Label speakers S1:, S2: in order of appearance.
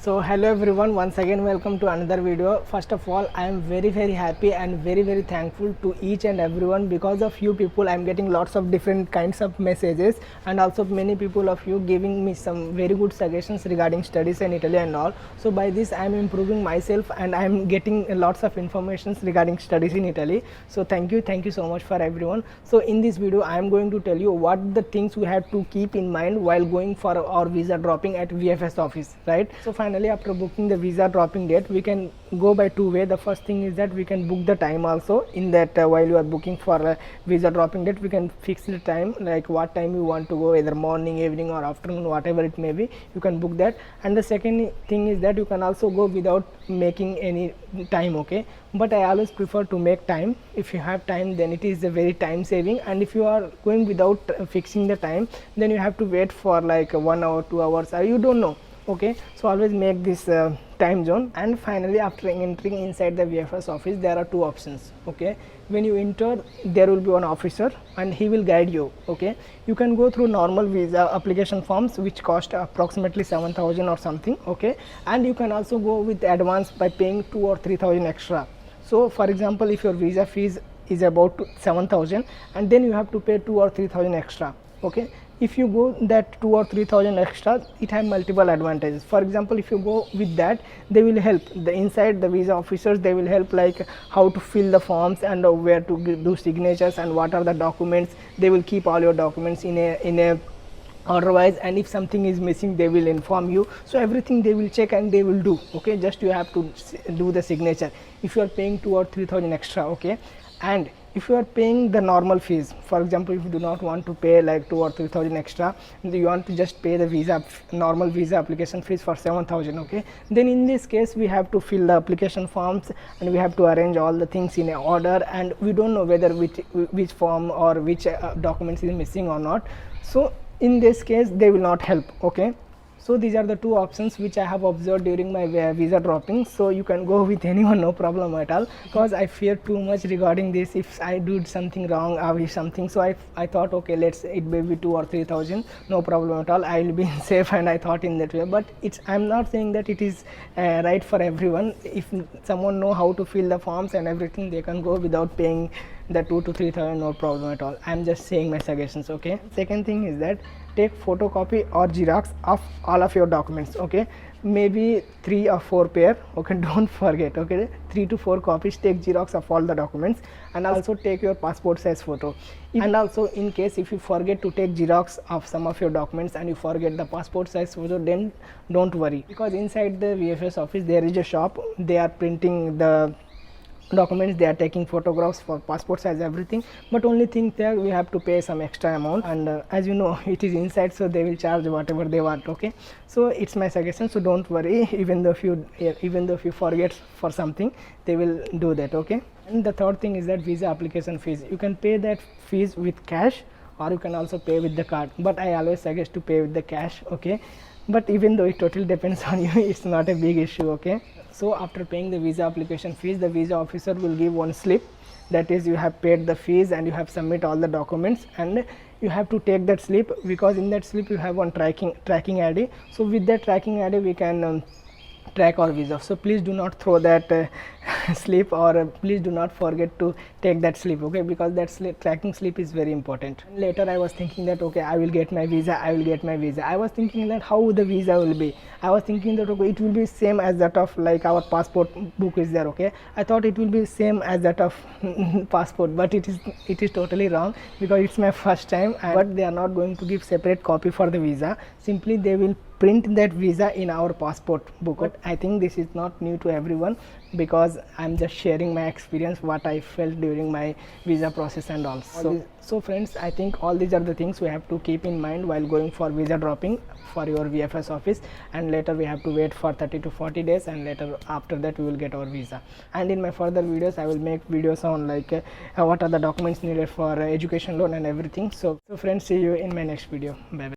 S1: So hello everyone, once again welcome to another video. First of all, I am very happy and very thankful to each and everyone. Because of you people I am getting lots of different kinds of messages, and also many people of you giving me some very good suggestions regarding studies in Italy and all. So by this I am improving myself and I am getting lots of informations regarding studies in Italy. So thank you so much for everyone. So in this video I am going to tell you what the things we have to keep in mind while going for our visa dropping at VFS office, right? So finally, after booking the visa dropping date, we can go by two way. The first thing is that we can book the time also. In that while you are booking for a visa dropping date, we can fix the time, like what time you want to go, either morning, evening or afternoon, whatever it may be, you can book that. And the second thing is that you can also go without making any time, okay? But I always prefer to make time. If you have time, then it is a very time saving, and if you are going without fixing the time, then you have to wait for like 1 hour, 2 hours, or you don't know, okay? So always make this time zone. And finally, after entering inside the VFS office, there are two options, okay? When you enter, there will be one officer and he will guide you, okay? You can go through normal visa application forms which cost approximately 7,000 or something, okay? And you can also go with advance by paying 2 or 3,000 extra. So for example, if your visa fees is about 7,000, and then you have to pay 2 or 3,000 extra, okay? If you go that 2 or 3,000 extra, it has multiple advantages. For example, if you go with that, they will help the inside the visa officers, they will help like how to fill the forms and where to do signatures and what are the documents. They will keep all your documents in a otherwise, and if something is missing they will inform you. So everything they will check and they will do, okay? Just you have to do the signature if you are paying 2 or 3,000 extra, okay? And if you are paying the normal fees, for example, if you do not want to pay like 2 or 3,000 extra, you want to just pay the visa normal visa application fees for 7,000, okay? Then in this case we have to fill the application forms and we have to arrange all the things in a order, and we don't know whether which form or which documents is missing or not. So in this case they will not help, okay? So these are the two options which I have observed during my visa dropping. So you can go with anyone, no problem at all, because I fear too much regarding this. If I do something wrong or something, so I thought, okay, let's it may be 2 or 3,000, no problem at all, I will be safe. And I thought in that way, but I'm not saying that it is right for everyone. If someone know how to fill the forms and everything, they can go without paying the 2 to 3,000, no problem at all. I'm just saying my suggestions, okay? Second thing is that take photocopy or xerox of all of your documents, okay? Maybe 3 or 4 pair, okay? Don't forget, okay? 3 to 4 copies. Take xerox of all the documents, and also take your passport size photo. And also, in case if you forget to take xerox of some of your documents and you forget the passport size photo, then don't worry, because inside the VFS office there is a shop. They are printing the documents, they are taking photographs for passport size, everything. But only thing there, we have to pay some extra amount, and as you know, it is inside, so they will charge whatever they want, okay? So it's my suggestion, so don't worry. Even though if you forget for something, they will do that, okay? And the third thing is that visa application fees. You can pay that fees with cash, or you can also pay with the card, but I always suggest to pay with the cash, okay? But even though it totally depends on you, it's not a big issue, okay? So after paying the visa application fees, the visa officer will give one slip, that is you have paid the fees and you have submit all the documents, and you have to take that slip, because in that slip you have one tracking ID. So with that tracking ID we can track our visa. So please do not throw that slip, or please do not forget to take that slip, okay? Because that tracking slip is very important. And later I was thinking that, okay, I will get my visa. I was thinking that how the visa will be. I was thinking that, okay, it will be same as that of like our passport book is there, okay? I thought it will be same as that of passport, but it is totally wrong, because it's my first time. But they are not going to give separate copy for the visa. Simply they will print that visa in our passport book. But I think this is not new to everyone, because I'm just sharing my experience, what I felt during my visa process and all. So friends, I think all these are the things we have to keep in mind while going for visa dropping for your VFS office. And later we have to wait for 30 to 40 days, and later after that we will get our visa. And in my further videos I will make videos on like what are the documents needed for education loan and everything. So friends, see you in my next video. Bye bye.